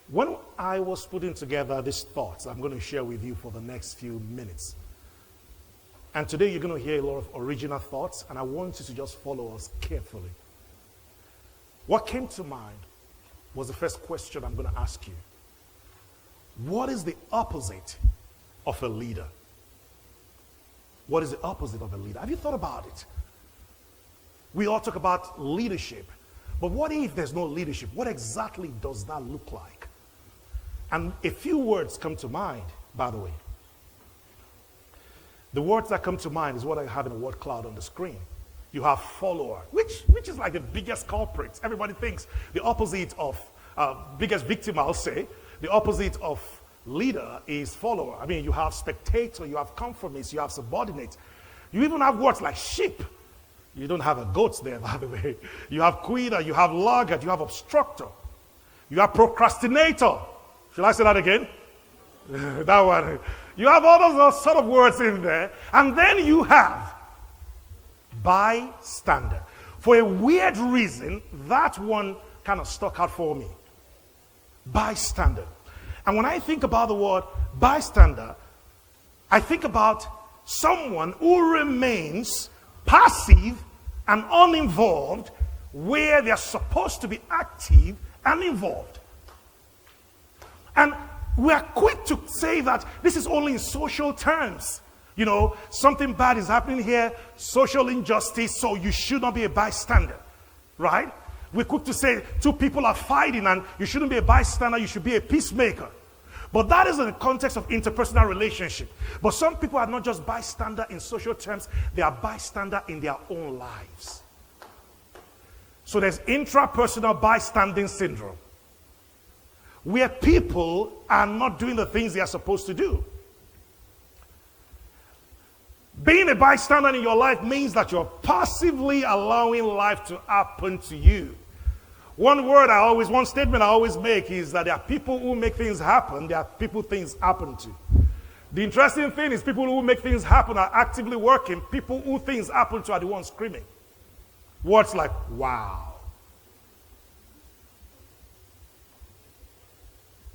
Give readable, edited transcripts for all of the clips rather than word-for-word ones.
When I was putting together these thoughts I'm going to share with you for the next few minutes, and today you're going to hear a lot of original thoughts, and I want you to just follow us carefully. What came to mind was the first question I'm going to ask you. What is the opposite of a leader? What is the opposite of a leader? Have you thought about it? We all talk about leadership, but what if there's no leadership? What exactly does that look like? And a few words come to mind, by the way. The words that come to mind is what I have in a word cloud on the screen. You have follower, which is like the biggest culprit. Everybody thinks the opposite of, biggest victim, I'll say, the opposite of leader is follower. I mean, you have spectator, you have conformist, you have subordinate. You even have words like sheep. You don't have a goat there, by the way. You have quitter, you have laggard, you have obstructor. You have procrastinator. Shall I say that again? That one. You have all those sort of words in there. And then you have bystander. For a weird reason, that one kind of stuck out for me. Bystander. And when I think about the word bystander, I think about someone who remains passive and uninvolved where they're supposed to be active and involved. And we are quick to say that this is only in social terms. You know, something bad is happening here, social injustice, so you should not be a bystander, right? We're quick to say two people are fighting and you shouldn't be a bystander, you should be a peacemaker. But that is in the context of interpersonal relationship. But some people are not just bystander in social terms, they are bystander in their own lives. So there's intrapersonal bystanding syndrome, where people are not doing the things they are supposed to do. Being a bystander in your life means that you're passively allowing life to happen to you. One statement I always make is that there are people who make things happen, there are people things happen to. The interesting thing is people who make things happen are actively working. People who things happen to are the ones screaming. Words like, wow.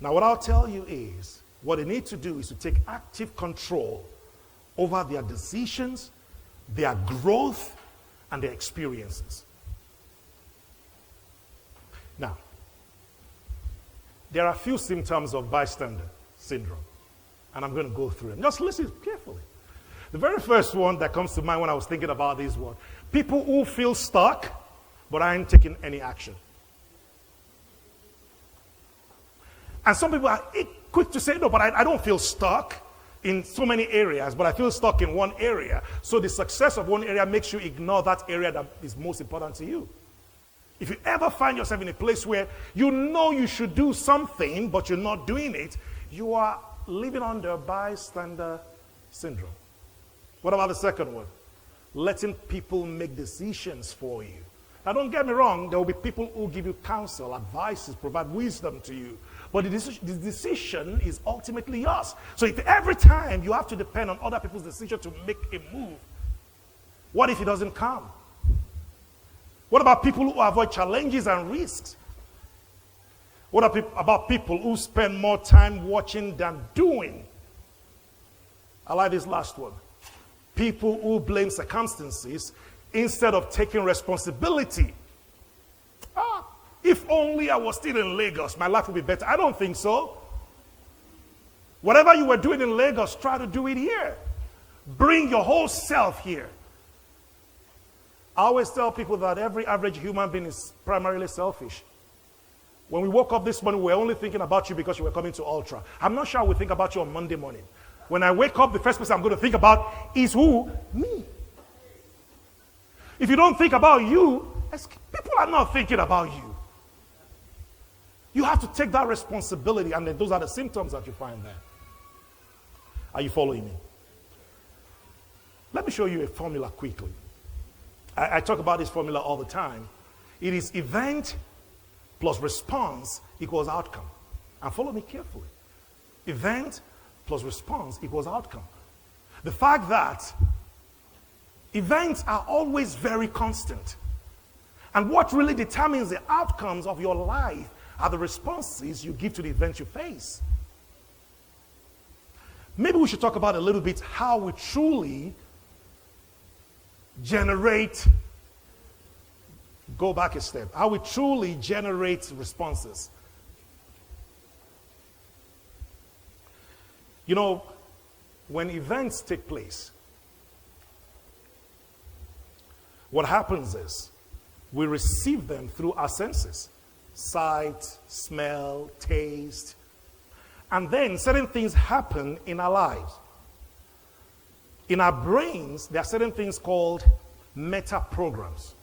Now what I'll tell you is, what they need to do is to take active control over their decisions, their growth, and their experiences. Now, there are a few symptoms of bystander syndrome, and I'm going to go through them. Just listen carefully. The very first one that comes to mind when I was thinking about this was people who feel stuck, but aren't taking any action. And some people are quick to say, no, but I don't feel stuck in so many areas, but I feel stuck in one area. So the success of one area makes you ignore that area that is most important to you. If you ever find yourself in a place where you know you should do something, but you're not doing it, you are living under bystander syndrome. What about the second one? Letting people make decisions for you. Now, don't get me wrong, there will be people who give you counsel, advices, provide wisdom to you. But the decision is ultimately yours. So if every time you have to depend on other people's decision to make a move, what if it doesn't come? What about people who avoid challenges and risks? What about people who spend more time watching than doing? I like this last one. People who blame circumstances instead of taking responsibility. If only I was still in Lagos, my life would be better. I don't think so. Whatever you were doing in Lagos, try to do it here. Bring your whole self here. I always tell people that every average human being is primarily selfish. When we woke up this morning, we were only thinking about you because you were coming to Ultra. I'm not sure I will think about you on Monday morning. When I wake up, the first person I'm going to think about is who? Me. If you don't think about you, people are not thinking about you. You have to take that responsibility, and then those are the symptoms that you find there. Are you following me? Let me show you a formula quickly. I talk about this formula all the time. It is event plus response equals outcome. And follow me carefully. Event plus response equals outcome. The fact that events are always very constant. And what really determines the outcomes of your life are the responses you give to the events you face. Maybe we should talk about a little bit how we truly generate, go back a step, how we truly generate responses. You know, when events take place, what happens is we receive them through our senses: sight, smell, taste. And then certain things happen in our lives. In our brains, there are certain things called meta programs.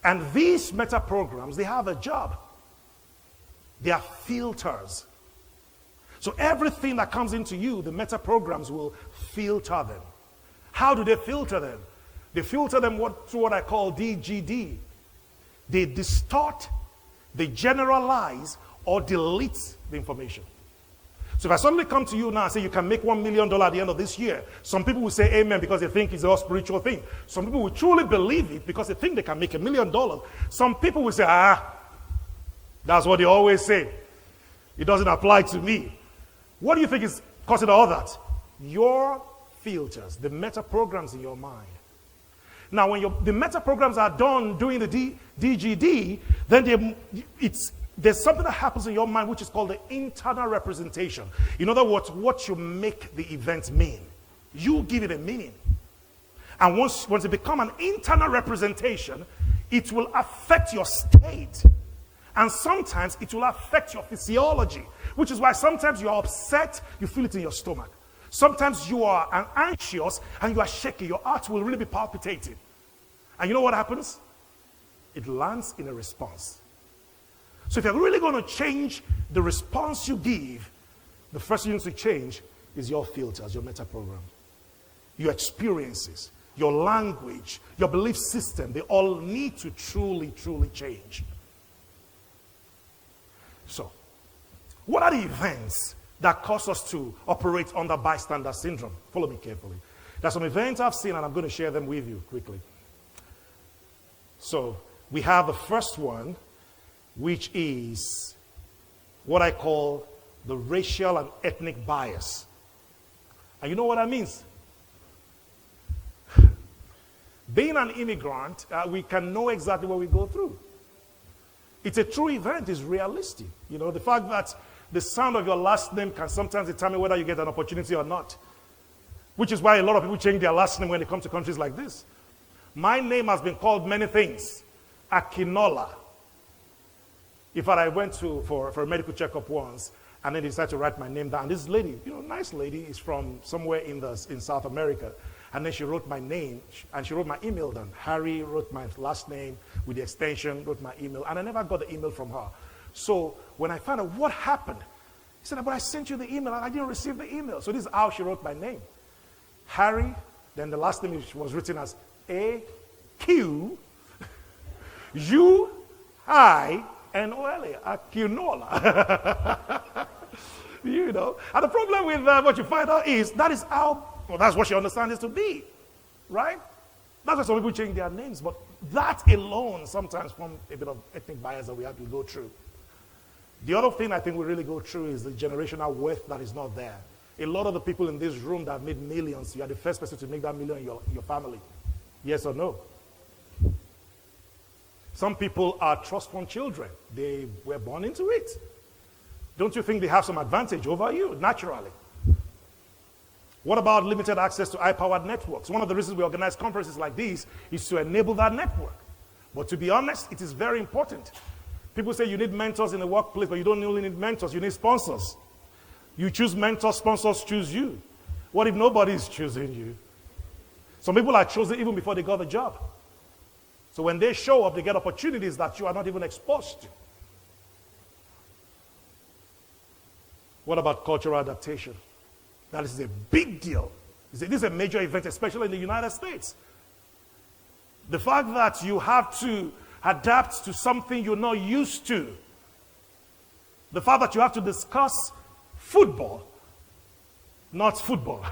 And these meta programs, they have a job. They are filters. So everything that comes into you, the meta programs will filter them. How do they filter them? They filter them through what I call DGD. They distort, they generalize, or delete the information. So if I suddenly come to you now and say you can make $1 million at the end of this year, some people will say amen because they think it's a spiritual thing. Some people will truly believe it because they think they can make $1 million. Some people will say, that's what they always say. It doesn't apply to me. What do you think is causing all that? Your filters, the meta programs in your mind. Now, when the meta programs are done doing the DGD, then there's something that happens in your mind which is called the internal representation. In other words, what you make the event mean. You give it a meaning. And once it becomes an internal representation, it will affect your state. And sometimes it will affect your physiology, which is why sometimes you are upset, you feel it in your stomach. Sometimes you are anxious and you are shaking. Your heart will really be palpitating. And you know what happens? It lands in a response. So if you're really going to change the response you give, the first thing you need to change is your filters, your meta program, your experiences, your language, your belief system. They all need to truly, truly change. So, what are the events that cause us to operate under bystander syndrome? Follow me carefully. There's some events I've seen and I'm going to share them with you quickly. So, we have the first one, which is what I call the racial and ethnic bias. And you know what that means? Being an immigrant, we can know exactly what we go through. It's a true event, it's realistic. You know, the fact that the sound of your last name can sometimes determine whether you get an opportunity or not. Which is why a lot of people change their last name when they come to countries like this. My name has been called many things. Akinola. In fact, I went for a medical checkup once, and then they decided to write my name down. This lady, nice lady, is from somewhere in South America. And then she wrote my name, and she wrote my email down. Harry wrote my last name with the extension, wrote my email, and I never got the email from her. So when I found out what happened, he said, but I sent you the email, and I didn't receive the email. So this is how she wrote my name. Harry, then the last name was written as A-Q-U-I-N-O-L-A, Akinola. And the problem with what you find out is that's what she understands it to be, right? That's why some people change their names, but that alone sometimes forms a bit of ethnic bias that we have to go through. The other thing I think we really go through is the generational wealth that is not there. A lot of the people in this room that have made millions, you are the first person to make that million in your family. Yes or no? Some people are trust fund children. They were born into it. Don't you think they have some advantage over you, naturally? What about limited access to high-powered networks? One of the reasons we organize conferences like these is to enable that network. But to be honest, it is very important. People say you need mentors in the workplace, but you don't only need mentors, you need sponsors. You choose mentors, sponsors choose you. What if nobody is choosing you? Some people are chosen even before they got the job. So when they show up, they get opportunities that you are not even exposed to. What about cultural adaptation? That is a big deal. This is a major event, especially in the United States. The fact that you have to adapt to something you're not used to. The fact that you have to discuss football, not football.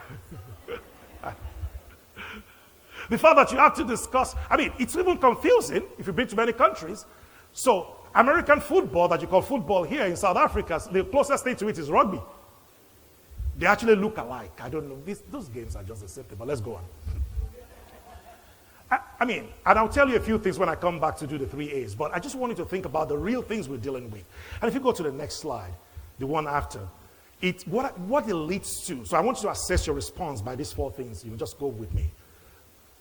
The fact that you have to discuss, it's even confusing if you've been to many countries. So, American football that you call football here in South Africa, the closest thing to it is rugby. They actually look alike. I don't know. Those games are just the same thing, but let's go on. I mean, and I'll tell you a few things when I come back to do the 3 A's, but I just want you to think about the real things we're dealing with. And if you go to the next slide, the one after, what it leads to. So I want you to assess your response by these 4 things. You just go with me.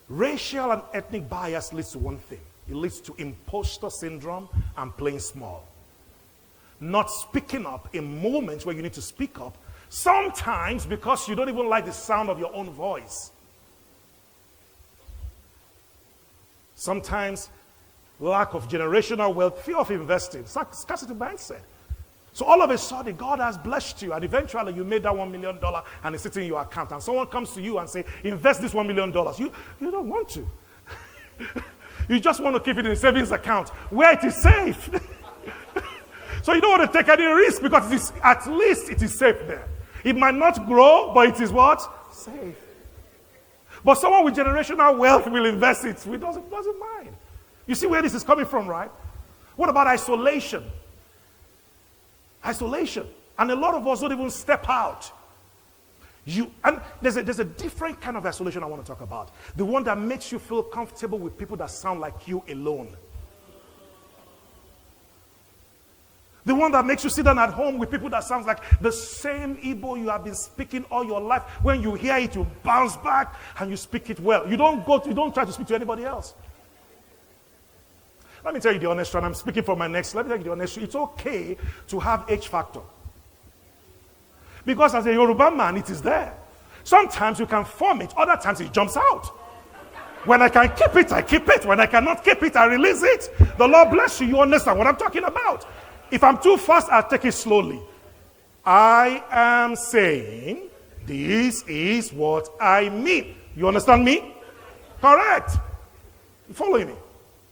Racial and ethnic bias leads to one thing. It leads to imposter syndrome and playing small. Not speaking up in moments where you need to speak up, sometimes because you don't even like the sound of your own voice. Sometimes lack of generational wealth, fear of investing, scarcity mindset. So all of a sudden, God has blessed you, and eventually you made that $1 million and it's sitting in your account, and someone comes to you and say, invest this $1 million. You don't want to. You just want to keep it in a savings account where it is safe. So you don't want to take any risk because at least it is safe there. It might not grow, but it is what? Safe. But someone with generational wealth will invest it. He doesn't mind. You see where this is coming from, right? What about isolation? Isolation. And a lot of us don't even step out. And there's a different kind of isolation I want to talk about. The one that makes you feel comfortable with people that sound like you alone. The one that makes you sit down at home with people that sounds like the same Igbo you have been speaking all your life. When you hear it, you bounce back and you speak it well. You don't try to speak to anybody else. Let me tell you the honest truth. I'm speaking for my next. Let me tell you the honest truth. It's okay to have H factor. Because as a Yoruba man, it is there. Sometimes you can form it. Other times it jumps out. When I can keep it, I keep it. When I cannot keep it, I release it. The Lord bless you. You understand what I'm talking about. If I'm too fast, I'll take it slowly. I am saying this is what I mean. You understand me? Correct. You following me?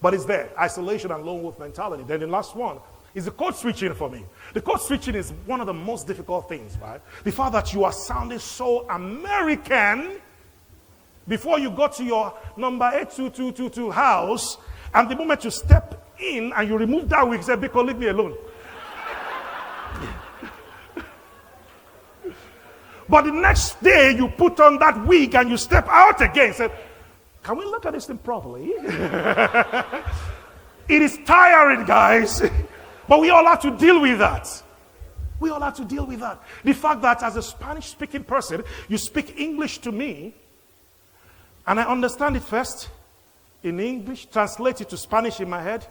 But it's there. Isolation and lone wolf mentality. Then the last one is the code switching for me. The code switching is one of the most difficult things, right? The fact that you are sounding so American before you got to your number 82222 house, and the moment you step in and you remove that wig, say, Biko, leave me alone. But the next day you put on that wig and you step out again. Say, can we look at this thing properly? It is tiring, guys. But we all have to deal with that. We all have to deal with that. The fact that as a Spanish-speaking person, you speak English to me, and I understand it first in English, translate it to Spanish in my head,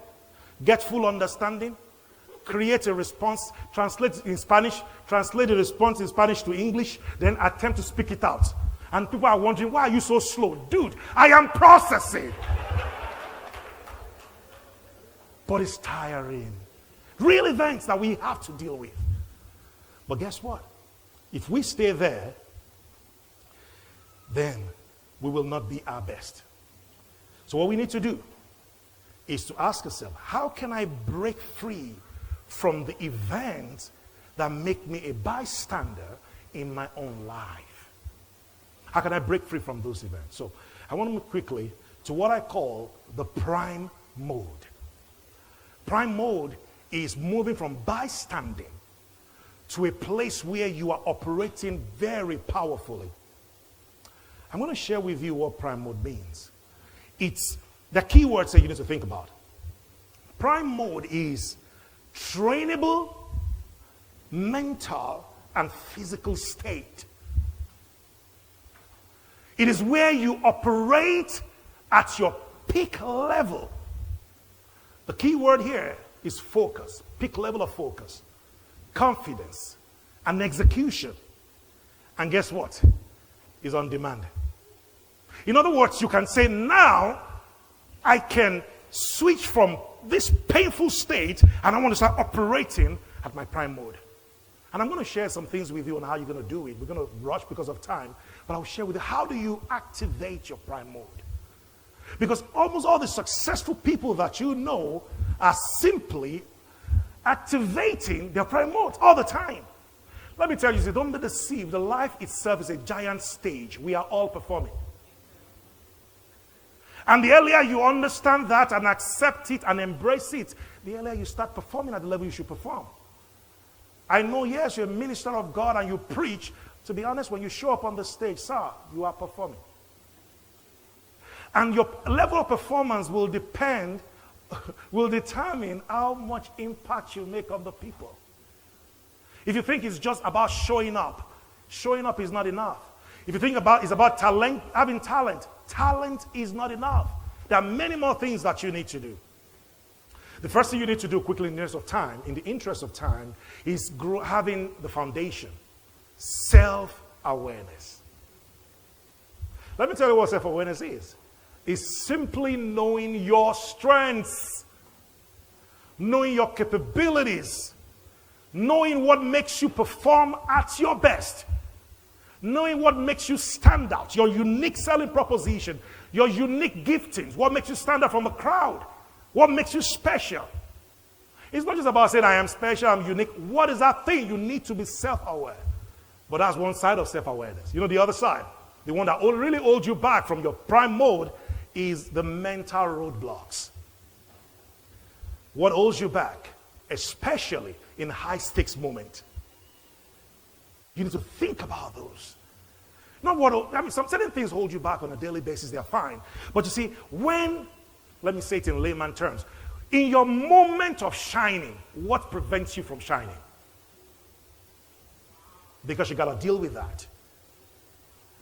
get full understanding, create a response, translate it in Spanish, translate the response in Spanish to English, then attempt to speak it out. And people are wondering, why are you so slow? Dude, I am processing. But it's tiring. Real events that we have to deal with. But guess what? If we stay there, then we will not be our best. So what we need to do is to ask ourselves, how can I break free from the events that make me a bystander in my own life? How can I break free from those events? So I want to move quickly to what I call the prime mode. Prime mode is moving from bystanding to a place where you are operating very powerfully. I'm going to share with you what prime mode means. It's the key words that you need to think about. Prime mode is trainable mental and physical state. It is where you operate at your peak level. The key word here is focus, peak level of focus, confidence, and execution. And guess what? Is on demand. In other words, you can say, now I can switch from this painful state and I want to start operating at my prime mode. And I'm going to share some things with you on how you're going to do it. We're going to rush because of time, but I'll share with you, how do you activate your prime mode? Because almost all the successful people that you know are simply activating their prime mode all the time. Let me tell you, don't be deceived. The life itself is a giant stage. We are all performing. And the earlier you understand that and accept it and embrace it, the earlier you start performing at the level you should perform. I know, yes, you're a minister of God and you preach. To be honest, when you show up on the stage, sir, you are performing. And your level of performance will determine how much impact you make on the people. If you think it's just about showing up is not enough. If you think it's about talent, having talent is not enough. There are many more things that you need to do. The first thing you need to do quickly in the interest of time, is having the foundation, self-awareness. Let me tell you what self-awareness is. It's simply knowing your strengths, knowing your capabilities, knowing what makes you perform at your best, knowing what makes you stand out, your unique selling proposition, your unique giftings, what makes you stand out from a crowd, what makes you special. It's not just about saying, I am special, I'm unique. What is that thing? You need to be self-aware. But that's one side of self-awareness. You know the other side, the one that really holds you back from your prime mode, is the mental roadblocks. What holds you back, especially in high-stakes moments. You need to think about those. Some certain things hold you back on a daily basis, they're fine. But you see, let me say it in layman terms, in your moment of shining, what prevents you from shining? Because you got to deal with that.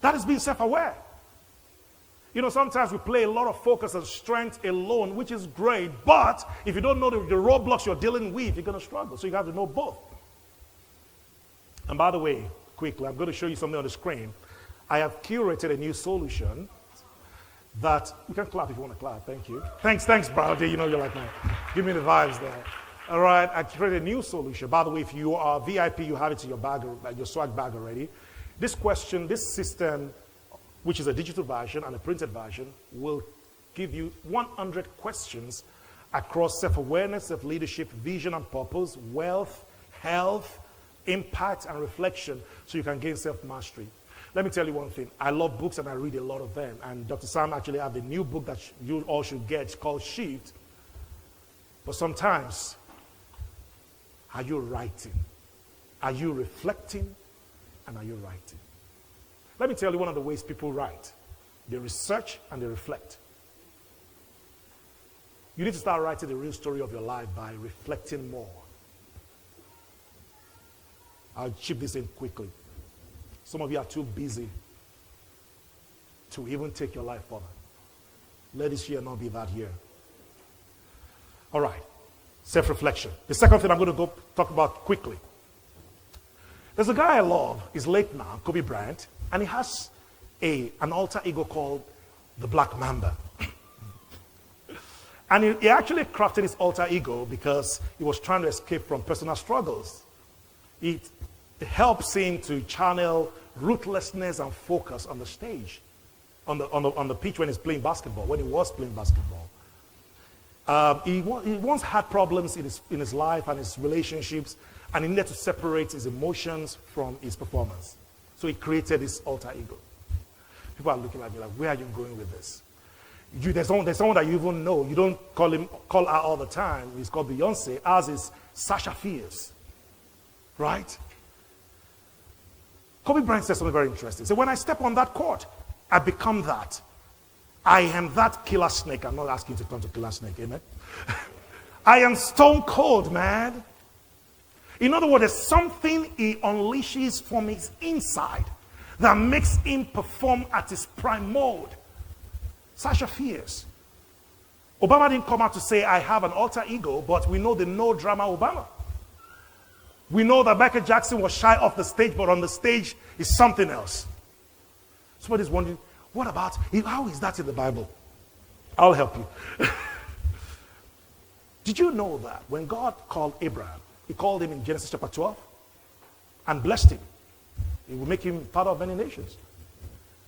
That is being self-aware. You know, sometimes we play a lot of focus on strength alone, which is great, but if you don't know the roadblocks you're dealing with, you're going to struggle. So you have to know both. And by the way, quickly, I'm going to show you something on the screen. I have curated a new solution that, you can clap if you want to clap, thank you. Thanks, Browdy, you know you're like, man, give me the vibes there. All right, I created a new solution. By the way, if you are VIP, you have it in your bag, your swag bag already. This system, which is a digital version and a printed version, will give you 100 questions across self-awareness, self-leadership, vision and purpose, wealth, health, impact, and reflection, so you can gain self-mastery. Let me tell you one thing. I love books and I read a lot of them. And Dr. Sam actually have a new book that you all should get. It's called Shift. But sometimes, are you writing? Are you reflecting? And are you writing? Let me tell you one of the ways people write. They research and they reflect. You need to start writing the real story of your life by reflecting more. I'll chip this in quickly. Some of you are too busy to even take your life further. Let this year not be that year. All right. Self-reflection. The second thing I'm going to go talk about quickly. There's a guy I love. He's late now, Kobe Bryant. And he has an alter ego called the Black Mamba. And he actually crafted his alter ego because he was trying to escape from personal struggles. It helps him to channel ruthlessness and focus on the stage, on the pitch when he's playing basketball, when he was playing basketball. He once had problems in his life and his relationships, and he needed to separate his emotions from his performance. So he created this alter ego. People are looking at me like, where are you going with this? There's someone that you even know. You don't call her all the time. He's called Beyonce. Ours is Sasha Fierce. Right? Kobe Bryant said something very interesting. So when I step on that court, I become that. I am that killer snake. I'm not asking you to turn to killer snake, amen? I am stone cold, man. In other words, there's something he unleashes from his inside that makes him perform at his prime mode. Sasha Fierce. Obama didn't come out to say, I have an alter ego, but we know the no drama Obama. We know that Michael Jackson was shy off the stage, but on the stage is something else. Somebody's wondering, what about, how is that in the Bible? I'll help you. Did you know that when God called Abraham, he called him in Genesis chapter 12 and blessed him? He will make him father of many nations.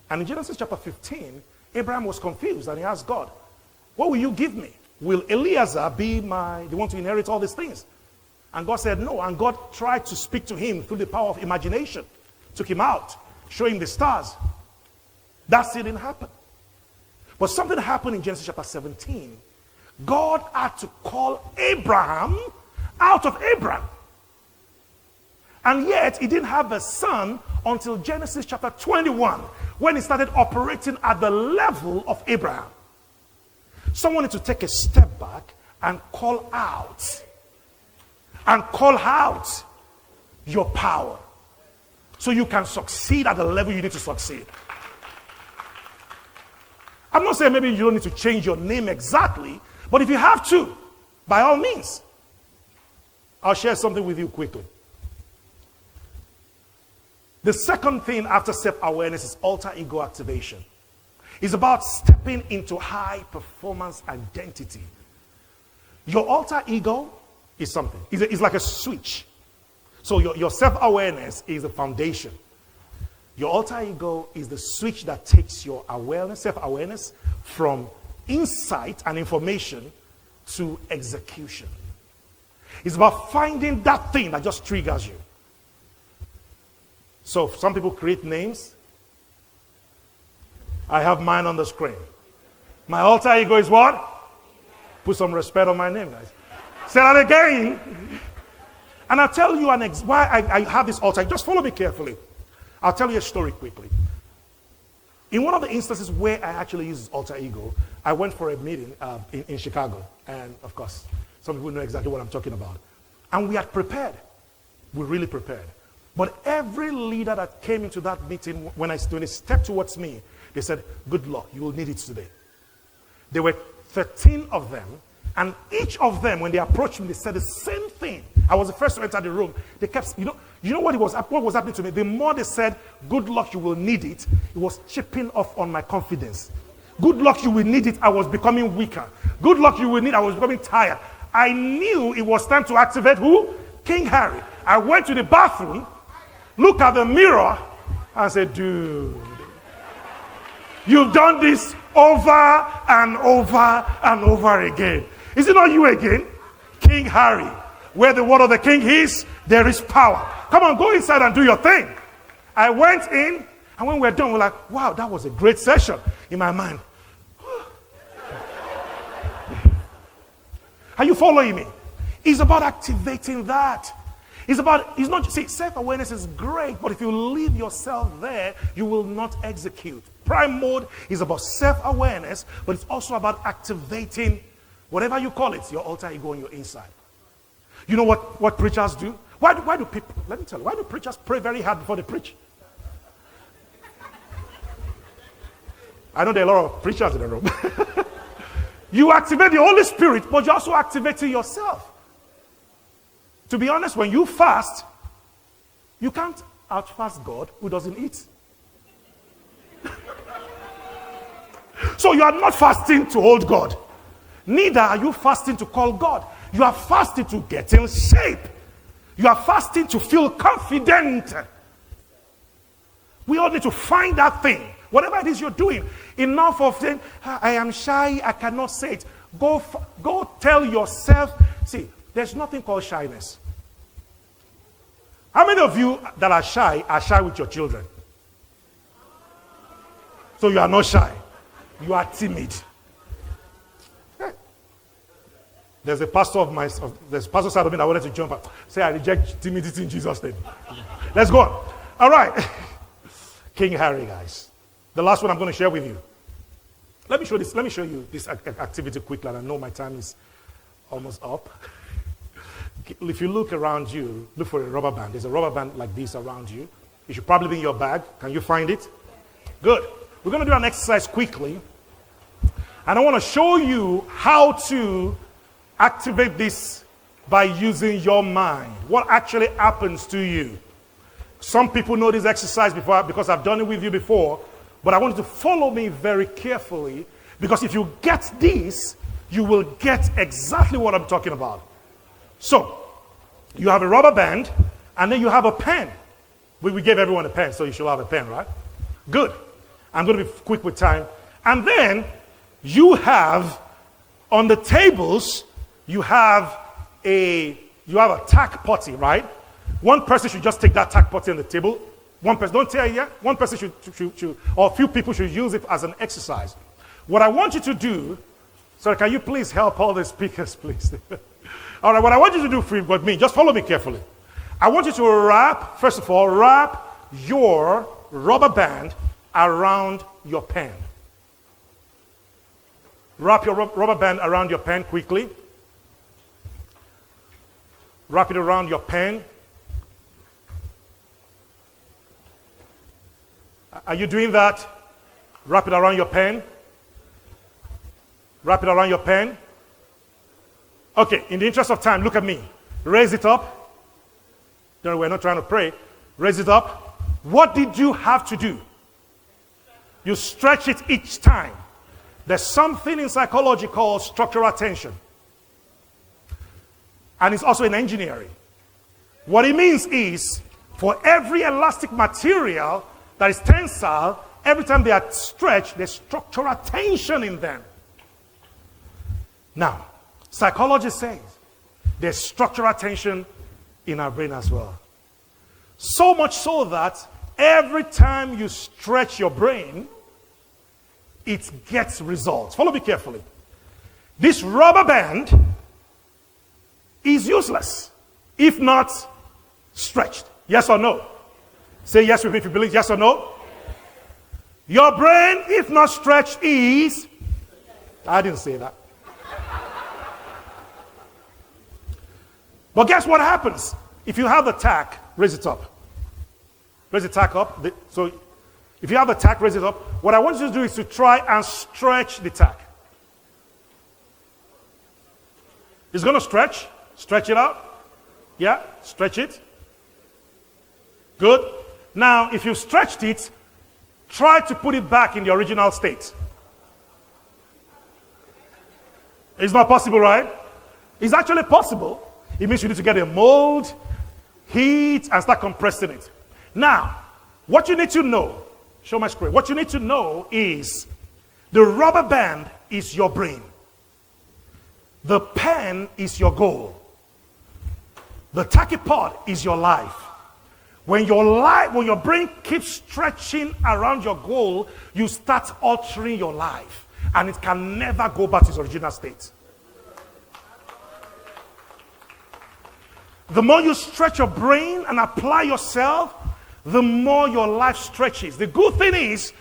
And in Genesis chapter 15, Abraham was confused and he asked God, what will you give me? Will Eliezer be the one to inherit all these things? And God said no. And God tried to speak to him through the power of imagination. Took him out, showed him the stars. That still didn't happen. But something happened in Genesis chapter 17. God had to call Abraham out of Abraham. And yet, he didn't have a son until Genesis chapter 21, when he started operating at the level of Abraham. Someone needs to take a step back and call out your power so you can succeed at the level you need to succeed. I'm not saying maybe you don't need to change your name exactly, but if you have to, by all means. I'll share something with you quickly. The second thing after self-awareness is alter ego activation. It's about stepping into high performance identity. Your alter ego is something. It's like a switch. So your self-awareness is the foundation. Your alter ego is the switch that takes your awareness, self-awareness, from insight and information to execution. It's about finding that thing that just triggers you. So some people create names. I have mine on the screen. My alter ego is what? Put some respect on my name, guys. Say that again. And I'll tell you why I have this alter ego. Just follow me carefully. I'll tell you a story quickly. In one of the instances where I actually used alter ego, I went for a meeting in Chicago. And of course, some people know exactly what I'm talking about. And we had prepared. We really prepared. But every leader that came into that meeting, when they stepped towards me, they said, good luck, you will need it today. There were 13 of them, and each of them, when they approached me, they said the same thing. I was the first to enter the room. They kept, you know what was happening to me? The more they said, good luck, you will need it, it was chipping off on my confidence. Good luck, you will need it, I was becoming weaker. Good luck, you will need, I was becoming tired. I knew it was time to activate who? King Harry. I went to the bathroom, looked at the mirror, and said, dude, you've done this over and over and over again. Is it not you again? King Harry. Where the word of the king is, there is power. Come on, go inside and do your thing. I went in, and when we were done, we're like, wow, that was a great session. In my mind. Are you following me? It's about activating that. It's not, see, self-awareness is great, but if you leave yourself there, you will not execute. Prime mode is about self-awareness, but it's also about activating, whatever you call it, your alter ego on your inside. You know what preachers do? Why do people, let me tell you, why do preachers pray very hard before they preach? I know there are a lot of preachers in the room. You activate the Holy Spirit, but you're also activating yourself. To be honest, when you fast, you can't outfast God who doesn't eat. So you are not fasting to hold God. Neither are you fasting to call God. You are fasting to get in shape. You are fasting to feel confident. We all need to find that thing. Whatever it is you're doing. Enough of saying, I am shy, I cannot say it. Go tell yourself. See, there's nothing called shyness. How many of you that are shy with your children? So you are not shy. You are timid. There's a pastor there's a pastor side of me that wanted to jump up. Say, I reject timidity in Jesus' name. Let's go on. All right. King Harry, guys. The last one I'm going to share with you. Let me show you this activity quickly, and I know my time is almost up. If you look around you, look for a rubber band. There's a rubber band like this around you. It should probably be in your bag. Can you find it? Good. We're going to do an exercise quickly. And I want to show you how to activate this by using your mind. What actually happens to you. Some people know this exercise before because I've done it with you before. But I want you to follow me very carefully, because if you get this, you will get exactly what I'm talking about. So, you have a rubber band, and then you have a pen. We gave everyone a pen, so you should have a pen, right? Good. I'm going to be quick with time. And then, you have, on the tables, you have a tack potty, right? One person should just take that tack potty on the table. One person, don't tell you, one person should, or a few people should use it as an exercise. What I want you to do, sorry, can you please help all the speakers, please? All right, what I want you to do for me, just follow me carefully. I want you to wrap, first of all, wrap your rubber band around your pen. Wrap your rubber band around your pen quickly. Wrap it around your pen. Are you doing that? Wrap it around your pen. Wrap it around your pen. Okay, in the interest of time, look at me. Raise it up. No, we're not trying to pray. Raise it up. What did you have to do? You stretch it each time. There's something in psychology called structural tension. And it's also in engineering. What it means is, for every elastic material that is tensile, every time they are stretched, there's structural tension in them. Now, psychology says there's structural tension in our brain as well. So much so that every time you stretch your brain, it gets results. Follow me carefully. This rubber band is useless if not stretched. Yes or no? Say yes with me if you believe. Yes or no? Your brain, if not stretched, is... I didn't say that. But guess what happens? If you have the tack, raise it up. Raise the tack up. So if you have the tack, raise it up. What I want you to do is to try and stretch the tack. It's going to stretch. Stretch it out. Yeah, stretch it. Good. Now, if you've stretched it, try to put it back in the original state. It's not possible, right? It's actually possible. It means you need to get a mold, heat, and start compressing it. Now, what you need to know, show my screen. What you need to know is the rubber band is your brain. The pen is your goal. The tacky pod is your life. When your brain keeps stretching around your goal, you start altering your life. And it can never go back to its original state. The more you stretch your brain and apply yourself, the more your life stretches. The good thing is,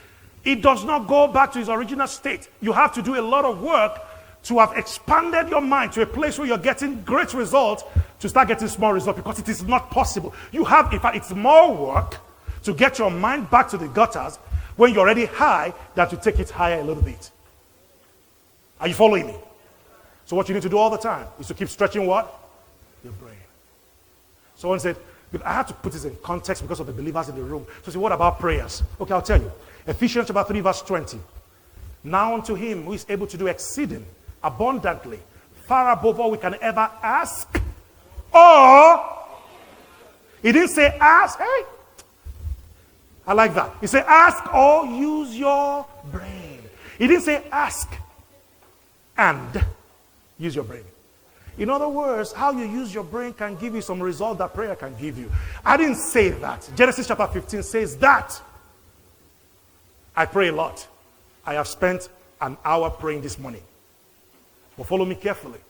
it does not go back to its original state. You have to do a lot of work to have expanded your mind to a place where you're getting great results to start getting small results, because it is not possible. In fact, it's more work to get your mind back to the gutters when you're already high than to take it higher a little bit. Are you following me? So what you need to do all the time is to keep stretching what? Your brain. Someone said, I had to put this in context because of the believers in the room. So I said, what about prayers? Okay, I'll tell you. Ephesians chapter 3 verse 20. Now unto him who is able to do exceeding abundantly, far above all we can ever ask, or, he didn't say ask, hey, I like that. He said ask or use your brain. He didn't say ask and use your brain. In other words, how you use your brain can give you some result that prayer can give you. I didn't say that. Genesis chapter 15 says that. I pray a lot. I have spent an hour praying this morning. But follow me carefully.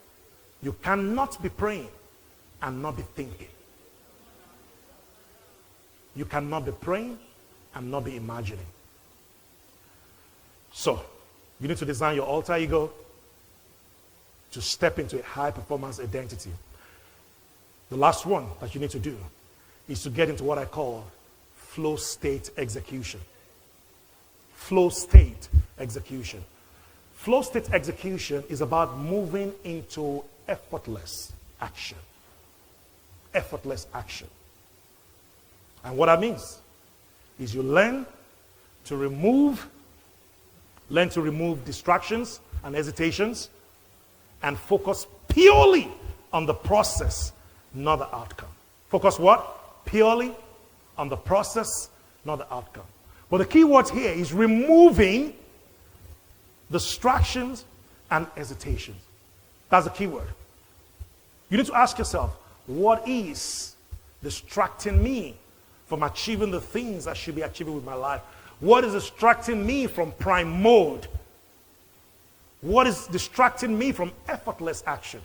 You cannot be praying and not be thinking. You cannot be praying and not be imagining. So, you need to design your alter ego to step into a high performance identity. The last one that you need to do is to get into what I call flow state execution. Flow state execution. Flow state execution is about moving into effortless action. Effortless action. And what that means is you learn to remove distractions and hesitations and focus purely on the process, not the outcome. Focus what? Purely on the process, not the outcome. But the key word here is removing distractions and hesitations. That's the key word. You need to ask yourself, what is distracting me from achieving the things I should be achieving with my life? What is distracting me from prime mode? What is distracting me from effortless action?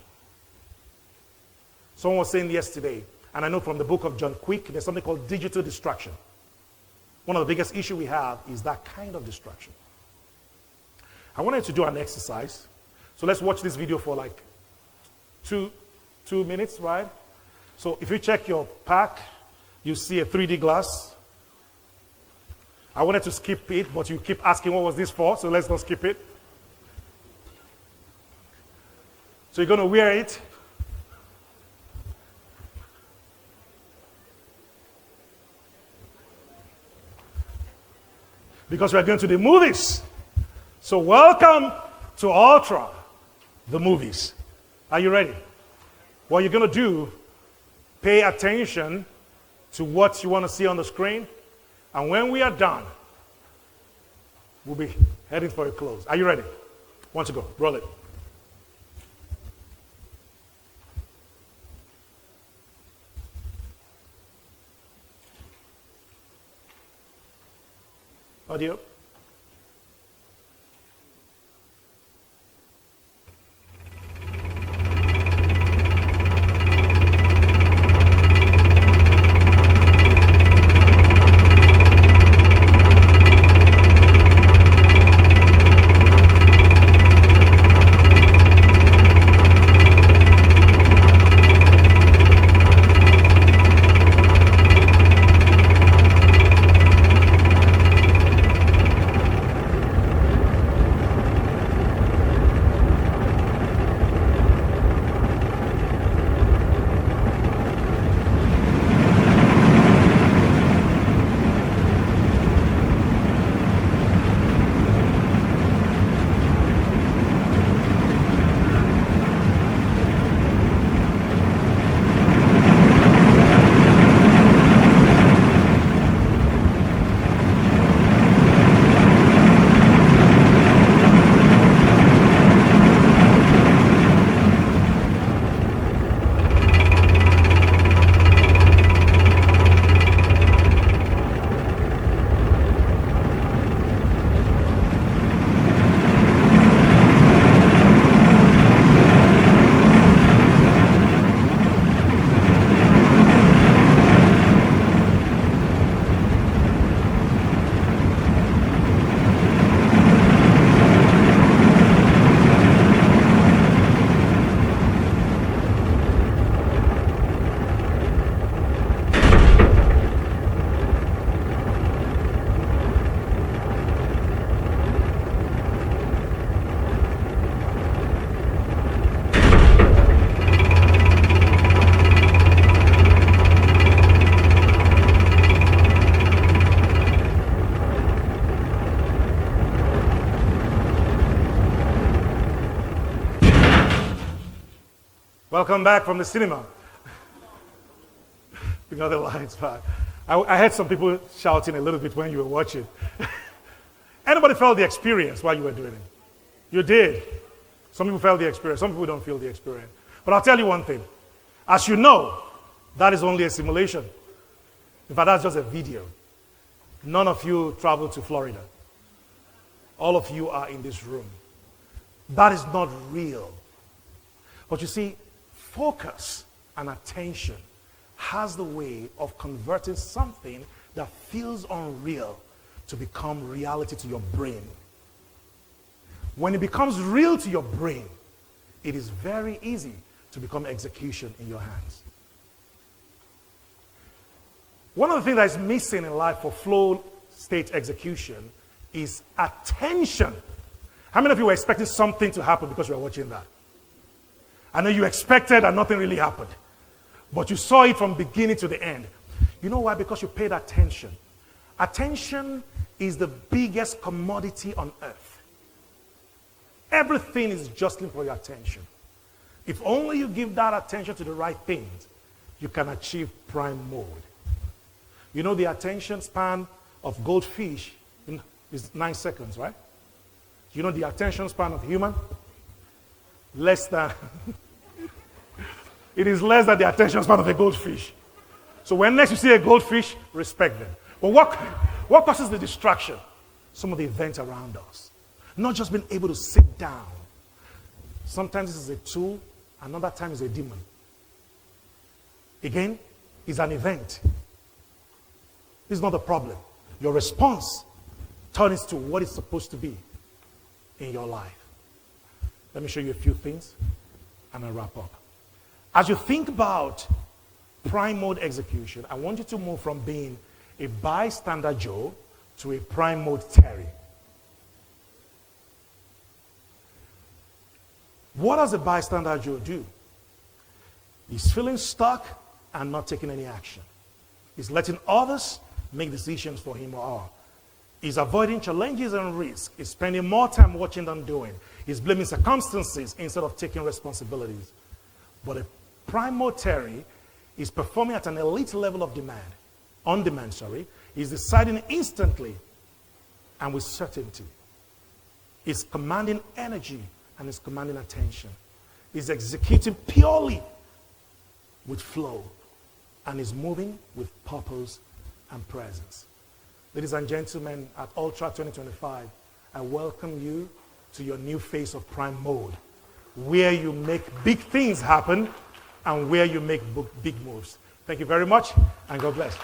Someone was saying yesterday, and I know from the book of John Quick, there's something called digital distraction. One of the biggest issues we have is that kind of distraction. I wanted to do an exercise. So let's watch this video for like two minutes, right? So if you check your pack, you see a 3D glass. I wanted to skip it, but you keep asking what was this for, so let's not skip it. So you're going to wear it. Because we're going to the movies. So welcome to Ultra, the movies. Are you ready? What you're going to do, pay attention to what you want to see on the screen. And when we are done, we'll be heading for a close. Are you ready? Want to go? Roll it. Audio. Welcome back from the cinema. We got the lights back. I heard some people shouting a little bit when you were watching. Anybody felt the experience while you were doing it? You did. Some people felt the experience. Some people don't feel the experience. But I'll tell you one thing. As you know, that is only a simulation. In fact, that's just a video. None of you traveled to Florida. All of you are in this room. That is not real. But you see, focus and attention has the way of converting something that feels unreal to become reality to your brain. When it becomes real to your brain, it is very easy to become execution in your hands. One of the things that is missing in life for flow state execution is attention. How many of you were expecting something to happen because you were watching that? I know you expected and nothing really happened. But you saw it from beginning to the end. You know why? Because you paid attention. Attention is the biggest commodity on earth. Everything is jostling for your attention. If only you give that attention to the right things, you can achieve prime mode. You know the attention span of goldfish is 9 seconds, right? You know the attention span of human? Less than... It is less than the attention span of a goldfish. So when next you see a goldfish, respect them. But what causes the distraction? Some of the events around us. Not just being able to sit down Sometimes this is a tool, another time is a demon. Again, it's an event. This is not the problem. Your response turns to what it's supposed to be in your life. Let me show you a few things and I'll wrap up. As you think about prime mode execution, I want you to move from being a bystander Joe to a prime mode Terry. What does a bystander Joe do? He's feeling stuck and not taking any action. He's letting others make decisions for him or her. He's avoiding challenges and risks. He's spending more time watching than doing. He's blaming circumstances instead of taking responsibilities. But a prime mode Terry is performing at an elite level of on-demand. He's deciding instantly and with certainty. He's commanding energy and is commanding attention. He's executing purely with flow and is moving with purpose and presence. Ladies and gentlemen, at Ultra 2025, I welcome you to your new phase of prime mode, where you make big things happen and where you make big moves. Thank you very much, and God bless.